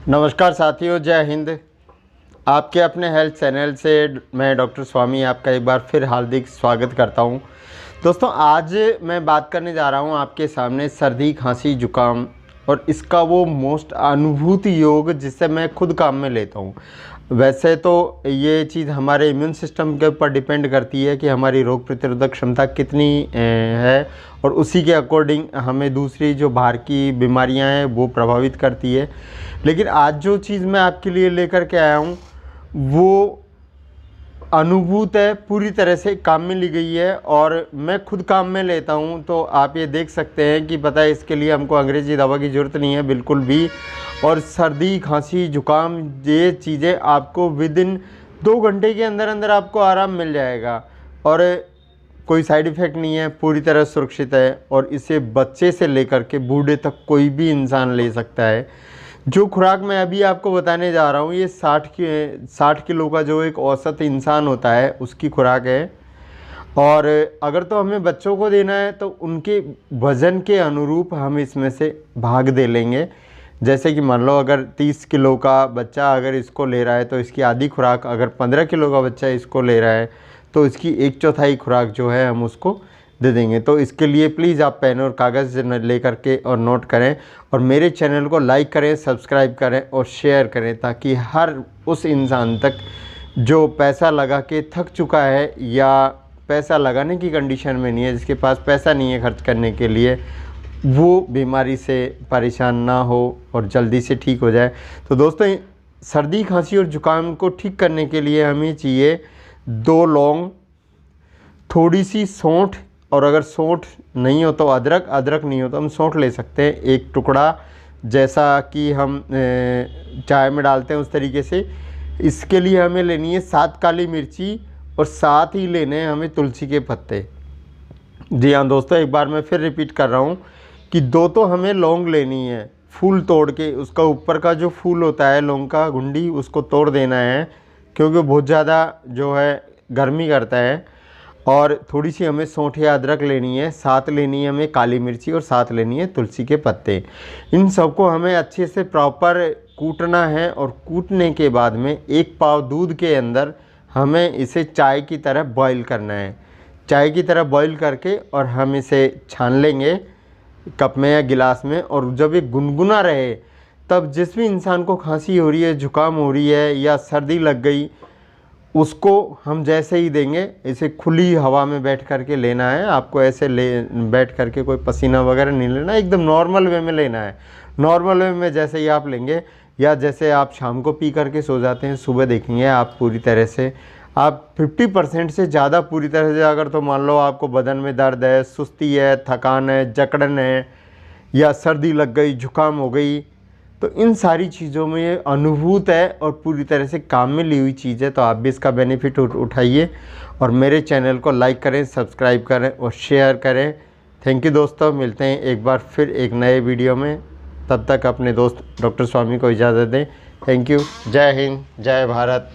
नमस्कार साथियों, जय हिंद। आपके अपने हेल्थ चैनल से मैं डॉक्टर स्वामी आपका एक बार फिर हार्दिक स्वागत करता हूं। दोस्तों, आज मैं बात करने जा रहा हूं आपके सामने सर्दी, खांसी, जुकाम और इसका वो मोस्ट अनुभूति योग जिससे मैं खुद काम में लेता हूं। वैसे तो ये चीज़ हमारे इम्यून सिस्टम के ऊपर डिपेंड करती है कि हमारी रोग प्रतिरोधक क्षमता कितनी है, और उसी के अकॉर्डिंग हमें दूसरी जो बाहर की बीमारियां हैं वो प्रभावित करती है। लेकिन आज जो चीज़ मैं आपके लिए लेकर के आया हूँ वो अनुभूत है, पूरी तरह से काम में ली गई है और मैं खुद काम में लेता हूँ। तो आप ये देख सकते हैं कि पता है, इसके लिए हमको अंग्रेज़ी दवा की ज़रूरत नहीं है बिल्कुल भी। और सर्दी, खांसी, जुकाम ये चीज़ें आपको विद इन 2 घंटे के अंदर अंदर आपको आराम मिल जाएगा और कोई साइड इफ़ेक्ट नहीं है, पूरी तरह सुरक्षित है। और इसे बच्चे से लेकर के बूढ़े तक कोई भी इंसान ले सकता है। जो खुराक मैं अभी आपको बताने जा रहा हूँ ये 60 किलो का जो एक औसत इंसान होता है उसकी खुराक है। और अगर तो हमें बच्चों को देना है तो उनके वज़न के अनुरूप हम इसमें से भाग दे लेंगे। जैसे कि मान लो अगर 30 किलो का बच्चा अगर इसको ले रहा है तो इसकी आधी खुराक, अगर 15 किलो का बच्चा इसको ले रहा है तो इसकी 1/4 खुराक जो है हम उसको दे देंगे। तो इसके लिए प्लीज़ आप पेन और कागज़ ले करके और नोट करें और मेरे चैनल को लाइक करें, सब्सक्राइब करें और शेयर करें, ताकि हर उस इंसान तक जो पैसा लगा के थक चुका है या पैसा लगाने की कंडीशन में नहीं है, जिसके पास पैसा नहीं है खर्च करने के लिए, वो बीमारी से परेशान ना हो और जल्दी से ठीक हो जाए। तो दोस्तों, सर्दी, खांसी और जुकाम को ठीक करने के लिए हमें चाहिए 2 लौंग, थोड़ी सी सौंठ, और अगर सौंठ नहीं हो तो अदरक, अदरक नहीं हो तो हम सौंठ ले सकते हैं, एक टुकड़ा, जैसा कि हम चाय में डालते हैं उस तरीके से। इसके लिए हमें लेनी है 7 काली मिर्ची और साथ ही लेने हैं हमें तुलसी के पत्ते। जी हाँ दोस्तों, एक बार मैं फिर रिपीट कर रहा हूँ कि 2 तो हमें लौंग लेनी है, फूल तोड़ के उसका ऊपर का जो फूल होता है लौंग का गुंडी उसको तोड़ देना है, क्योंकि बहुत ज़्यादा जो है गर्मी करता है। और थोड़ी सी हमें सौंठ या अदरक लेनी है, साथ लेनी है हमें काली मिर्ची और साथ लेनी है तुलसी के पत्ते। इन सबको हमें अच्छे से प्रॉपर कूटना है और कूटने के बाद में 1 पाव दूध के अंदर हमें इसे चाय की तरह बॉईल करना है। चाय की तरह बॉईल करके और हम इसे छान लेंगे कप में या गिलास में। और जब ये गुनगुना रहे तब जिस भी इंसान को खांसी हो रही है, जुकाम हो रही है या सर्दी लग गई, उसको हम जैसे ही देंगे, इसे खुली हवा में बैठ करके लेना है आपको। ऐसे बैठ करके कोई पसीना वगैरह नहीं लेना, एकदम नॉर्मल वे में लेना है। नॉर्मल वे में जैसे ही आप लेंगे, या जैसे आप शाम को पी करके सो जाते हैं, सुबह देखेंगे आप पूरी तरह से, आप 50% से ज़्यादा पूरी तरह से, अगर तो मान लो आपको बदन में दर्द है, सुस्ती है, थकान है, जकड़न है या सर्दी लग गई, जुकाम हो गई, तो इन सारी चीज़ों में ये अनुभूत है और पूरी तरह से काम में ली हुई चीज़ है। तो आप भी इसका बेनिफिट उठाइए और मेरे चैनल को लाइक करें, सब्सक्राइब करें और शेयर करें। थैंक यू दोस्तों, मिलते हैं एक बार फिर एक नए वीडियो में। तब तक अपने दोस्त डॉक्टर स्वामी को इजाज़त दें। Thank you. जय हिंद, जय भारत।